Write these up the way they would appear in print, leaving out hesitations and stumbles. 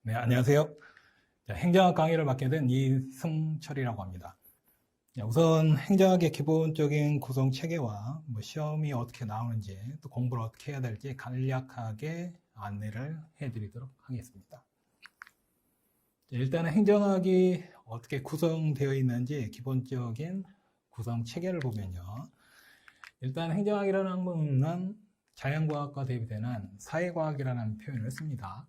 네, 안녕하세요. 행정학 강의를 맡게 된 이승철이라고 합니다. 우선 행정학의 기본적인 구성 체계와 시험이 어떻게 나오는지, 또 공부를 어떻게 해야 될지 간략하게 안내를 해드리도록 하겠습니다. 일단은 행정학이 어떻게 구성되어 있는지 기본적인 구성 체계를 보면요. 일단 행정학이라는 학문은 자연과학과 대비되는 사회과학이라는 표현을 씁니다.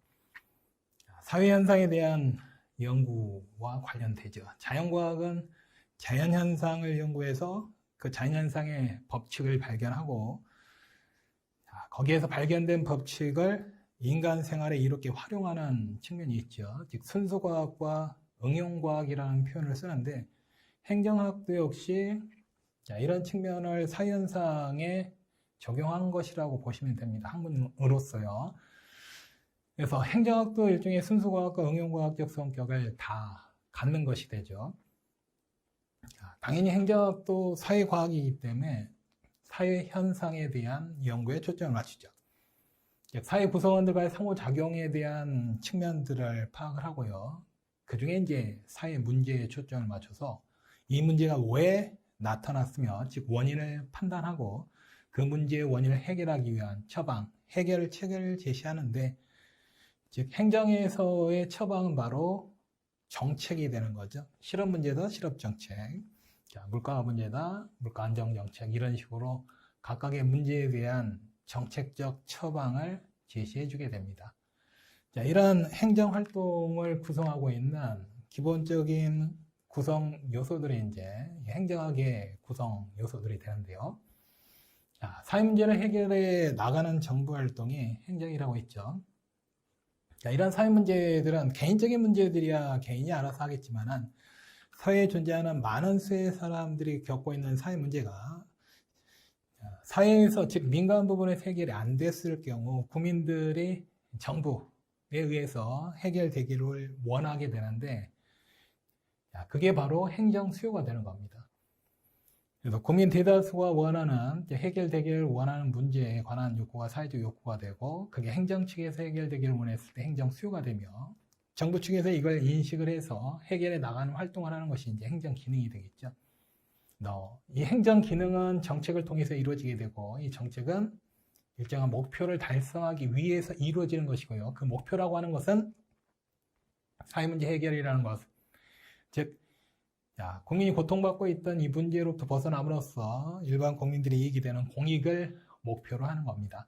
사회현상에 대한 연구와 관련되죠. 자연과학은 자연현상을 연구해서 그 자연현상의 법칙을 발견하고 거기에서 발견된 법칙을 인간 생활에 이롭게 활용하는 측면이 있죠. 즉 순수과학과 응용과학이라는 표현을 쓰는데 행정학도 역시 이런 측면을 사회현상에 적용한 것이라고 보시면 됩니다. 학문으로서요. 그래서 행정학도 일종의 순수과학과 응용과학적 성격을 다 갖는 것이 되죠. 당연히 행정학도 사회과학이기 때문에 사회현상에 대한 연구에 초점을 맞추죠. 사회 구성원들과의 상호작용에 대한 측면들을 파악을 하고요. 그 중에 이제 사회 문제에 초점을 맞춰서 이 문제가 왜 나타났으며, 즉 원인을 판단하고 그 문제의 원인을 해결하기 위한 처방, 해결책을 제시하는데, 즉 행정에서의 처방은 바로 정책이 되는 거죠. 실업 문제다, 실업 정책. 물가 문제다, 물가 안정 정책. 이런 식으로 각각의 문제에 대한 정책적 처방을 제시해 주게 됩니다. 이런 행정 활동을 구성하고 있는 기본적인 구성 요소들이 이제 행정학의 구성 요소들이 되는데요. 사회 문제를 해결해 나가는 정부 활동이 행정이라고 했죠. 이런 사회 문제들은 개인적인 문제들이야 개인이 알아서 하겠지만은 사회에 존재하는 많은 수의 사람들이 겪고 있는 사회 문제가 사회에서, 즉 민간 부분에서 해결이 안 됐을 경우 국민들이 정부에 의해서 해결되기를 원하게 되는데, 그게 바로 행정 수요가 되는 겁니다. 그래서 국민 대다수가 원하는, 해결되기를 원하는 문제에 관한 욕구가 사회적 욕구가 되고, 그게 행정 측에서 해결되기를 원했을 때 행정 수요가 되며, 정부 측에서 이걸 인식을 해서 해결해 나가는 활동을 하는 것이 이제 행정 기능이 되겠죠. 이 행정 기능은 정책을 통해서 이루어지게 되고, 이 정책은 일정한 목표를 달성하기 위해서 이루어지는 것이고요. 그 목표라고 하는 것은 사회문제 해결이라는 것, 즉 국민이 고통받고 있던 이 문제로부터 벗어남으로써 일반 국민들이 이익이 되는 공익을 목표로 하는 겁니다.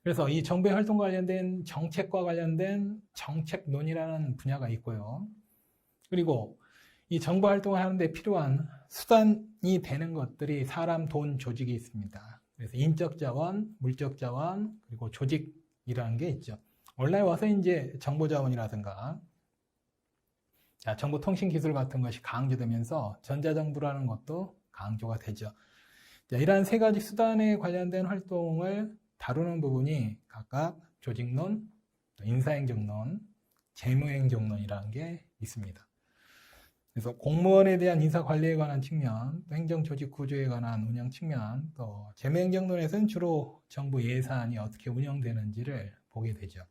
그래서 이 정부의 활동과 관련된 정책과 관련된 정책론이라는 분야가 있고요. 그리고 이 정부 활동을 하는데 필요한 수단이 되는 것들이 사람, 돈, 조직이 있습니다. 그래서 인적 자원, 물적 자원, 그리고 조직이라는 게 있죠. 온라인 와서 이제 정보 자원이라든가 정보통신기술 같은 것이 강조되면서 전자정부라는 것도 강조가 되죠. 이러한 세 가지 수단에 관련된 활동을 다루는 부분이 각각 조직론, 인사행정론, 재무행정론이라는 게 있습니다. 그래서 공무원에 대한 인사관리에 관한 측면, 행정조직 구조에 관한 운영 측면, 또 재무행정론에서는 주로 정부 예산이 어떻게 운영되는지를 보게 되죠.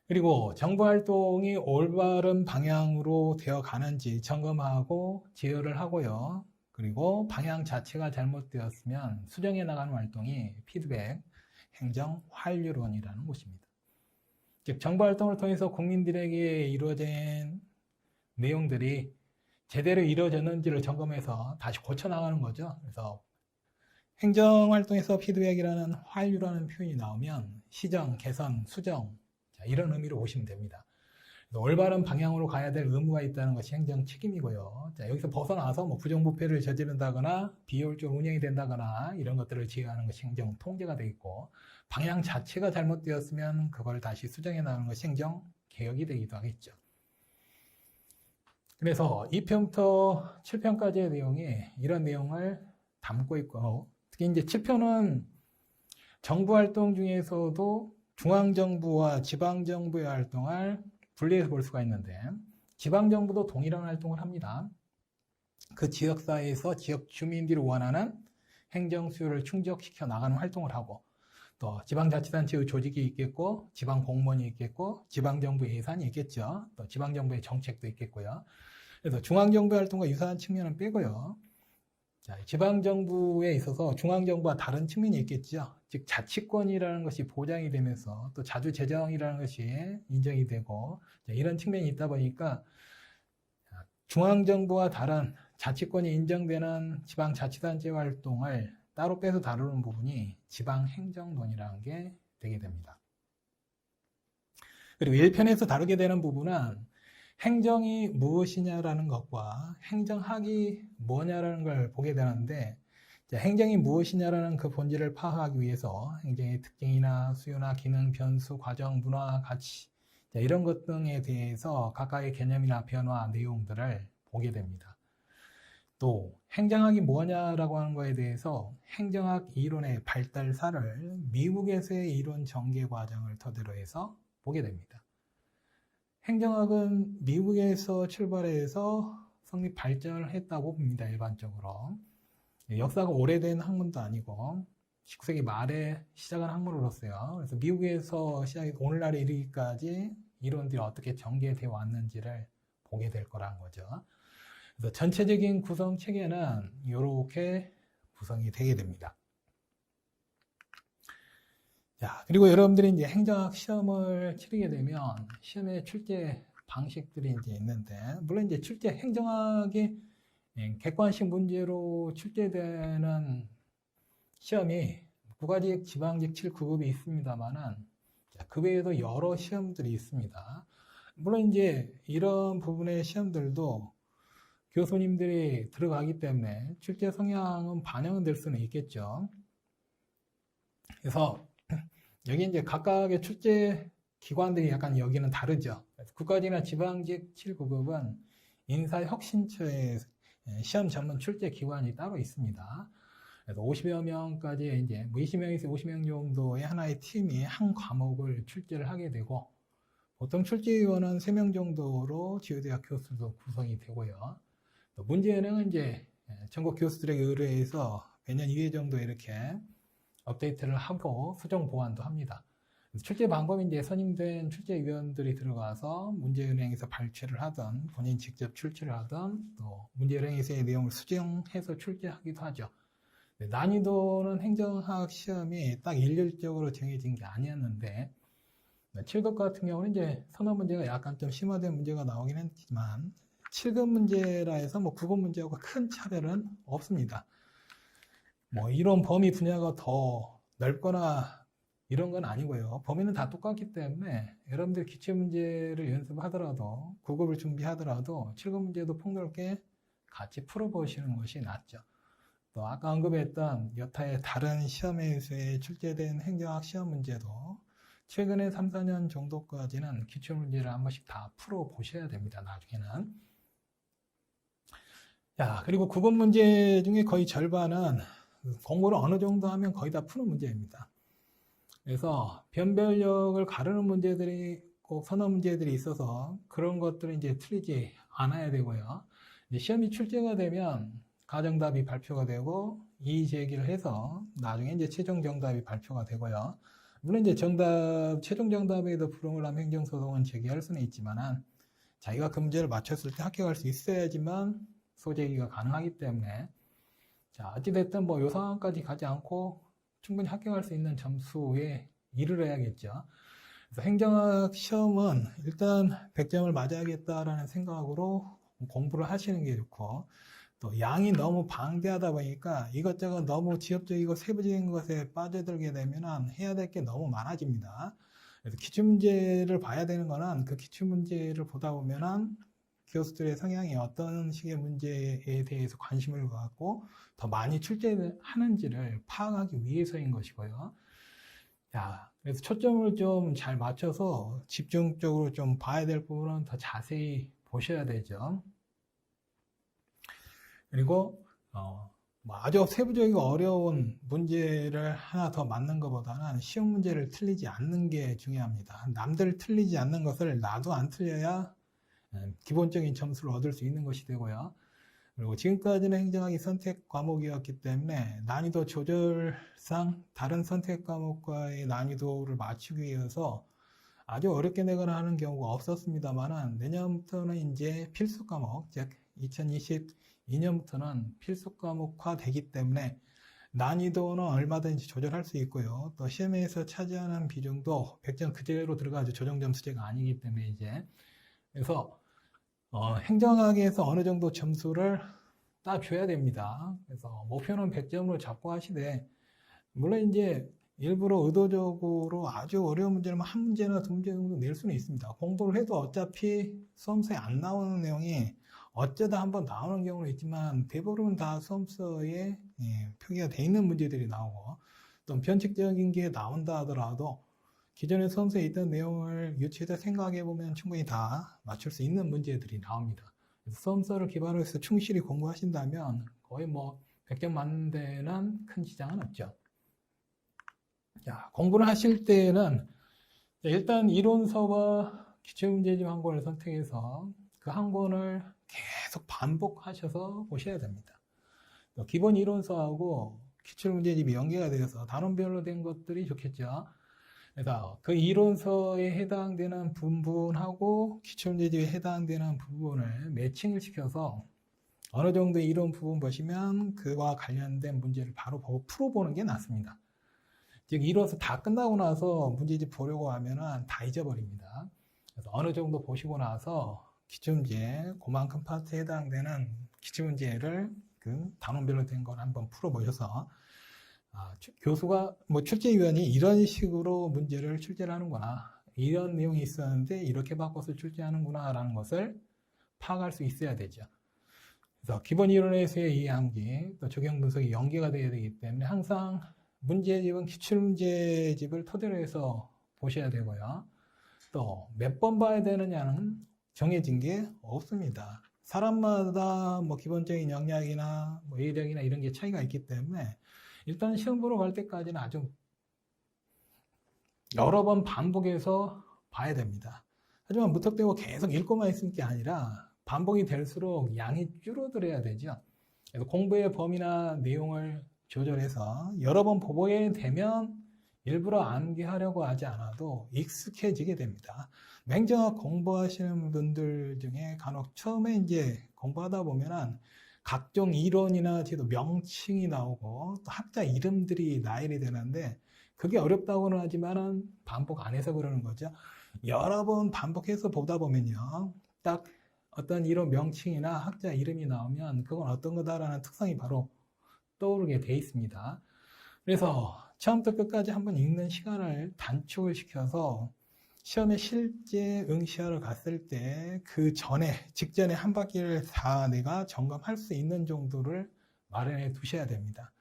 그리고 정부 활동이 올바른 방향으로 되어 가는지 점검하고 제어를 하고요. 그리고 방향 자체가 잘못되었으면 수정해 나가는 활동이 피드백, 행정 환류론이라는 것입니다. 즉 정부 활동을 통해서 국민들에게 이루어진 내용들이 제대로 이루어졌는지를 점검해서 다시 고쳐 나가는 거죠. 그래서 행정 활동에서 피드백이라는 환류라는 표현이 나오면 시정, 개선, 수정, 이런 의미로 보시면 됩니다. 올바른 방향으로 가야 될 의무가 있다는 것이 행정 책임이고요. 여기서 벗어나서 부정부패를 저지른다거나 비효율적으로 운영이 된다거나 이런 것들을 제어하는 것이 행정 통제가 되겠고, 방향 자체가 잘못되었으면 그걸 다시 수정해 나가는 것이 행정 개혁이 되기도 하겠죠. 그래서 2편부터 7편까지의 내용이 이런 내용을 담고 있고, 특히 이제 7편은 정부 활동 중에서도 중앙정부와 지방정부의 활동을 분리해서 볼 수가 있는데, 지방정부도 동일한 활동을 합니다. 그 지역사회에서 지역 주민들이 원하는 행정 수요를 충족시켜 나가는 활동을 하고, 또 지방자치단체의 조직이 있겠고, 지방공무원이 있겠고, 지방정부 예산이 있겠죠. 또 지방정부의 정책도 있겠고요. 그래서 중앙정부 활동과 유사한 측면은 빼고요. 자, 지방정부에 있어서 중앙정부와 다른 측면이 있겠죠. 즉, 자치권이라는 것이 보장이 되면서 또 자주재정이라는 것이 인정이 되고, 이런 측면이 있다 보니까 중앙정부와 다른 자치권이 인정되는 지방자치단체 활동을 따로 빼서 다루는 부분이 지방행정론이라는 게 되게 됩니다. 그리고 1편에서 다루게 되는 부분은 행정이 무엇이냐라는 것과 행정학이 뭐냐라는 걸 보게 되는데, 행정이 무엇이냐라는 그 본질을 파악하기 위해서 행정의 특징이나 수요나 기능, 변수, 과정, 문화, 가치 이런 것 등에 대해서 각각의 개념이나 변화, 내용들을 보게 됩니다. 또 행정학이 뭐냐라고 하는 거에 대해서 행정학 이론의 발달사를 미국에서의 이론 전개 과정을 토대로 해서 보게 됩니다. 행정학은 미국에서 출발해서 성립 발전을 했다고 봅니다. 일반적으로. 역사가 오래된 학문도 아니고 19세기 말에 시작한 학문으로서요. 그래서 미국에서 시작해 오늘날에 이르기까지 이론들이 어떻게 전개되어 왔는지를 보게 될 거라는 거죠. 그래서 전체적인 구성 체계는 이렇게 구성이 되게 됩니다. 자, 그리고 여러분들이 이제 행정학 시험을 치르게 되면 시험의 출제 방식들이 이제 있는데, 물론 이제 출제 행정학이 객관식 문제로 출제되는 시험이 국가직, 지방직 7급이 있습니다만은, 그 외에도 여러 시험들이 있습니다. 물론 이제 이런 부분의 시험들도 교수님들이 들어가기 때문에 출제 성향은 반영은 될 수는 있겠죠. 그래서 여기 이제 각각의 출제 기관들이 약간 여기는 다르죠. 국가직이나 지방직 7급은 인사혁신처의 시험 전문 출제 기관이 따로 있습니다. 그래서 50여 명까지 이제 20명에서 50명 정도의 하나의 팀이 한 과목을 출제를 하게 되고, 보통 출제위원은 3명 정도로 지구대학 교수도 구성이 되고요. 또 문제는 이제 전국 교수들에게 의뢰해서 매년 2회 정도 이렇게 업데이트를 하고 수정 보완도 합니다. 출제 방법이 이제 선임된 출제위원들이 들어가서 문제은행에서 발췌를 하든 본인 직접 출제를 하든 또 문제은행에서의 내용을 수정해서 출제하기도 하죠. 난이도는 행정학 시험이 딱 일률적으로 정해진 게 아니었는데, 7급 같은 경우는 이제 선호 문제가 약간 좀 심화된 문제가 나오긴 했지만 7급 문제라 해서 9급 문제하고 큰 차별은 없습니다. 이론 범위 분야가 더 넓거나 이런 건 아니고요. 범위는 다 똑같기 때문에 여러분들 기출문제를 연습하더라도 9급을 준비하더라도 7급 문제도 폭넓게 같이 풀어보시는 것이 낫죠. 또 아까 언급했던 여타의 다른 시험에서 출제된 행정학 시험 문제도 최근에 3, 4년 정도까지는 기출문제를 한 번씩 다 풀어보셔야 됩니다. 나중에는. 자, 그리고 9급 문제 중에 거의 절반은 공부를 어느 정도 하면 거의 다 푸는 문제입니다. 그래서 변별력을 가르는 문제들이 꼭 선호 문제들이 있어서 그런 것들은 이제 틀리지 않아야 되고요. 이제 시험이 출제가 되면 가정답이 발표가 되고 이의 제기를 해서 나중에 이제 최종 정답이 발표가 되고요. 물론 이제 최종 정답에도 불응을 하면 행정소송은 제기할 수는 있지만은 자기가 그 문제를 맞췄을 때 합격할 수 있어야지만 소제기가 가능하기 때문에, 자, 어찌됐든 요 상황까지 가지 않고 충분히 합격할 수 있는 점수에 이르러야겠죠. 그래서 행정학 시험은 일단 100점을 맞아야겠다라는 생각으로 공부를 하시는 게 좋고, 또 양이 너무 방대하다 보니까 이것저것 너무 지엽적이고 세부적인 것에 빠져들게 되면 해야 될 게 너무 많아집니다. 그래서 기출문제를 봐야 되는 거는 그 기출문제를 보다 보면은 교수들의 성향이 어떤 식의 문제에 대해서 관심을 갖고 더 많이 출제하는지를 파악하기 위해서인 것이고요. 자, 그래서 초점을 좀 잘 맞춰서 집중적으로 좀 봐야 될 부분은 더 자세히 보셔야 되죠. 그리고 아주 세부적이고 어려운 문제를 하나 더 맞는 것보다는 쉬운 문제를 틀리지 않는 게 중요합니다. 남들 틀리지 않는 것을 나도 안 틀려야 기본적인 점수를 얻을 수 있는 것이 되고요. 그리고 지금까지는 행정학이 선택 과목이었기 때문에 난이도 조절상 다른 선택 과목과의 난이도를 맞추기 위해서 아주 어렵게 내거나 하는 경우가 없었습니다만은 내년부터는 이제 필수 과목, 즉 2022년부터는 필수 과목화 되기 때문에 난이도는 얼마든지 조절할 수 있고요. 또 시험에서 차지하는 비중도 100점 그대로 들어가죠. 조정 점수제가 아니기 때문에 이제. 그래서 행정학에서 어느 정도 점수를 따줘야 됩니다. 그래서 목표는 100점으로 잡고 하시되, 물론 이제 일부러 의도적으로 아주 어려운 문제는 한 문제나 두 문제 정도 낼 수는 있습니다. 공부를 해도 어차피 수험서에 안 나오는 내용이 어쩌다 한번 나오는 경우는 있지만 대부분 다 수험서에 표기가 돼 있는 문제들이 나오고, 또 변칙적인 게 나온다 하더라도 기존의 수험서에 있던 내용을 유추해서 생각해 보면 충분히 다 맞출 수 있는 문제들이 나옵니다. 그래서 수험서를 기반으로 해서 충실히 공부하신다면 거의 뭐 100점 맞는 데는 큰 지장은 없죠. 자, 공부를 하실 때는 일단 이론서와 기출문제집 한 권을 선택해서 그 한 권을 계속 반복하셔서 보셔야 됩니다. 기본 이론서하고 기출문제집이 연계가 되어서 단원별로 된 것들이 좋겠죠. 그래서 그 이론서에 해당되는 부분하고 기출문제집에 해당되는 부분을 매칭을 시켜서 어느 정도 이론 부분 보시면 그와 관련된 문제를 바로 풀어보는 게 낫습니다. 즉 이론서 다 끝나고 나서 문제집 보려고 하면 다 잊어버립니다. 그래서 어느 정도 보시고 나서 기출문제, 그만큼 파트에 해당되는 기출문제를 그 단원별로 된 걸 한번 풀어보셔서 교수가 출제위원이 이런 식으로 문제를 출제를 하는구나, 이런 내용이 있었는데 이렇게 바꿔서 출제하는구나 라는 것을 파악할 수 있어야 되죠. 그래서 기본 이론에서의 이해함기, 또 적용 분석이 연계가 되어야 되기 때문에 항상 문제집은 기출문제집을 토대로 해서 보셔야 되고요. 또 몇 번 봐야 되느냐는 정해진 게 없습니다. 사람마다 기본적인 역량이나 이력이나 이런 게 차이가 있기 때문에 일단 시험 보러 갈 때까지는 아주 여러 번 반복해서 봐야 됩니다. 하지만 무턱대고 계속 읽고만 있을 게 아니라 반복이 될수록 양이 줄어들어야 되죠. 그래서 공부의 범위나 내용을 조절해서 여러 번 보게 되면 일부러 암기하려고 하지 않아도 익숙해지게 됩니다. 행정학 공부하시는 분들 중에 간혹 처음에 이제 공부하다 보면은 각종 이론이나 제도 명칭이 나오고 또 학자 이름들이 나열이 되는데 그게 어렵다고는 하지만은 반복 안 해서 그러는 거죠. 여러 번 반복해서 보다 보면요, 딱 어떤 이론 명칭이나 학자 이름이 나오면 그건 어떤 거다라는 특성이 바로 떠오르게 돼 있습니다. 그래서 처음부터 끝까지 한번 읽는 시간을 단축을 시켜서 시험에 실제 응시하러 갔을 때 그 직전에 한 바퀴를 다 내가 점검할 수 있는 정도를 마련해 두셔야 됩니다.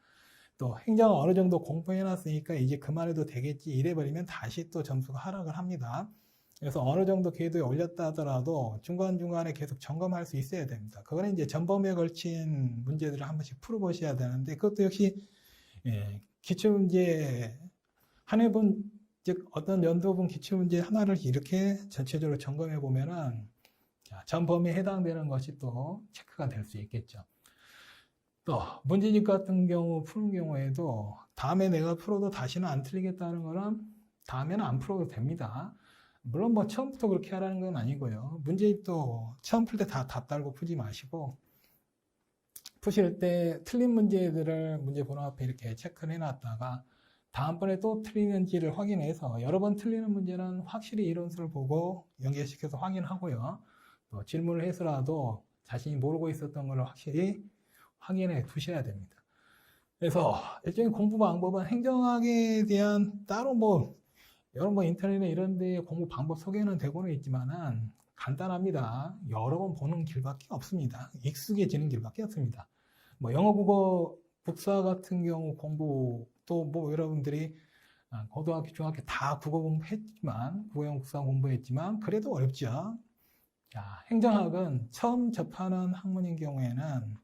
또 행정을 어느 정도 공부해 놨으니까 이제 그만해도 되겠지 이래버리면 다시 또 점수가 하락을 합니다. 그래서 어느 정도 궤도에 올렸다 하더라도 중간중간에 계속 점검할 수 있어야 됩니다. 그거는 이제 전범에 걸친 문제들을 한 번씩 풀어보셔야 되는데, 그것도 역시 기출문제 한 해분, 즉 어떤 연도분 기출문제 하나를 이렇게 전체적으로 점검해 보면은 전범위에 해당되는 것이 또 체크가 될 수 있겠죠. 또 문제집 같은 경우 푸는 경우에도 다음에 내가 풀어도 다시는 안 틀리겠다는 거는 다음에는 안 풀어도 됩니다. 물론 처음부터 그렇게 하라는 건 아니고요. 문제집도 처음 풀 때 다 답 달고 풀지 마시고, 푸실 때 틀린 문제들을 문제 번호 앞에 이렇게 체크를 해놨다가 다음번에 또 틀리는지를 확인해서, 여러 번 틀리는 문제는 확실히 이론서를 보고 연계시켜서 확인하고요. 또 질문을 해서라도 자신이 모르고 있었던 걸 확실히 확인해 두셔야 됩니다. 그래서 일종의 공부 방법은 행정학에 대한 따로 여러 인터넷에 이런 데 공부 방법 소개는 되고는 있지만은 간단합니다. 여러 번 보는 길밖에 없습니다. 익숙해지는 길밖에 없습니다. 영어, 국어, 국사 같은 경우 공부, 또 여러분들이 고등학교, 중학교 다 국어 공부했지만, 국어용 국사 공부했지만, 그래도 어렵죠. 자, 행정학은 처음 접하는 학문인 경우에는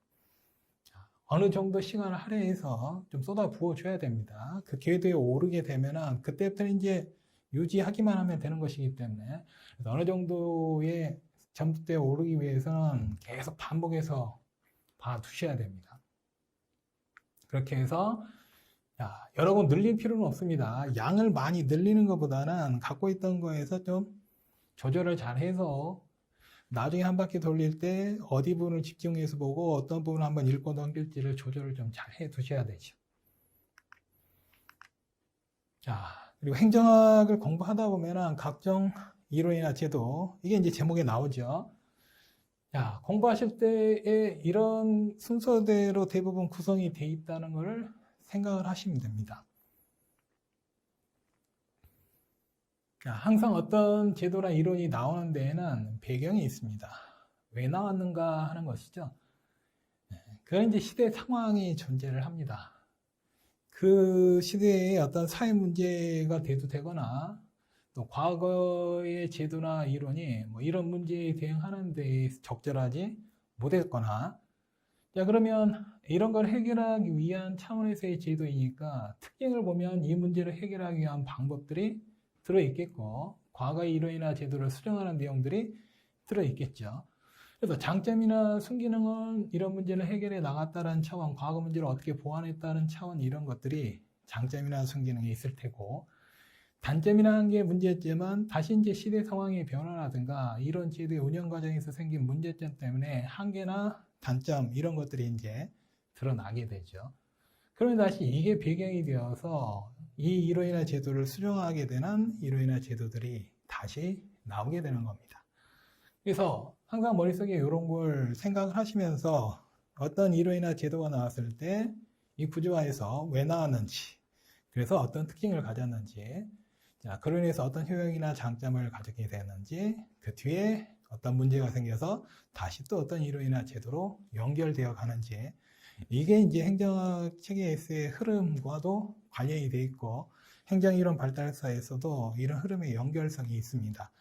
어느 정도 시간을 할애해서 좀 쏟아 부어줘야 됩니다. 그 궤도에 오르게 되면은 그때부터는 이제 유지하기만 하면 되는 것이기 때문에, 어느 정도의 점수대에 오르기 위해서는 계속 반복해서 봐두셔야 됩니다. 그렇게 해서 여러 번 늘릴 필요는 없습니다. 양을 많이 늘리는 것보다는 갖고 있던 거에서 좀 조절을 잘 해서 나중에 한 바퀴 돌릴 때 어디 부분을 집중해서 보고 어떤 부분을 한번 읽고 넘길지를 조절을 좀 잘 해 두셔야 되죠. 그리고 행정학을 공부하다 보면은 각종 이론이나 제도, 이게 이제 제목에 나오죠. 공부하실 때에 이런 순서대로 대부분 구성이 되어 있다는 것을 생각을 하시면 됩니다. 항상 어떤 제도나 이론이 나오는 데에는 배경이 있습니다. 왜 나왔는가 하는 것이죠. 그건 이제 시대 상황이 존재를 합니다. 그 시대에 어떤 사회 문제가 대두되거나 또 과거의 제도나 이론이 뭐 이런 문제에 대응하는 데 적절하지 못했거나, 그러면 이런 걸 해결하기 위한 차원에서의 제도이니까 특징을 보면 이 문제를 해결하기 위한 방법들이 들어있겠고 과거의 이론이나 제도를 수정하는 내용들이 들어있겠죠. 그래서 장점이나 순기능은 이런 문제를 해결해 나갔다는 차원, 과거 문제를 어떻게 보완했다는 차원, 이런 것들이 장점이나 순기능이 있을 테고, 단점이라는 게 문제점은 다시 이제 시대 상황의 변화라든가 이런 제도의 운영 과정에서 생긴 문제점 때문에 한계나 단점, 이런 것들이 이제 드러나게 되죠. 그러면 다시 이게 배경이 되어서 이 이론이나 제도를 수정하게 되는 이론이나 제도들이 다시 나오게 되는 겁니다. 그래서 항상 머릿속에 이런 걸 생각을 하시면서 어떤 이론이나 제도가 나왔을 때 이 구조화에서 왜 나왔는지, 그래서 어떤 특징을 가졌는지, 그로 인해서 어떤 효용이나 장점을 가지게 되었는지, 그 뒤에 어떤 문제가 생겨서 다시 또 어떤 이론이나 제도로 연결되어 가는지, 이게 이제 행정학 체계에서의 흐름과도 관련이 되어 있고 행정이론 발달사에서도 이런 흐름의 연결성이 있습니다.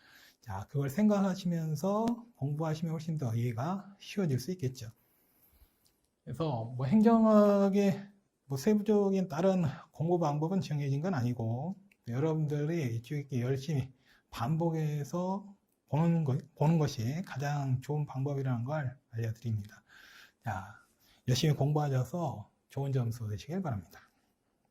그걸 생각하시면서 공부하시면 훨씬 더 이해가 쉬워질 수 있겠죠. 그래서 뭐 행정학의 뭐 세부적인 다른 공부 방법은 정해진 건 아니고, 여러분들이 이렇게 열심히 반복해서 보는 것이 가장 좋은 방법이라는 걸 알려드립니다. 열심히 공부하셔서 좋은 점수 되시길 바랍니다.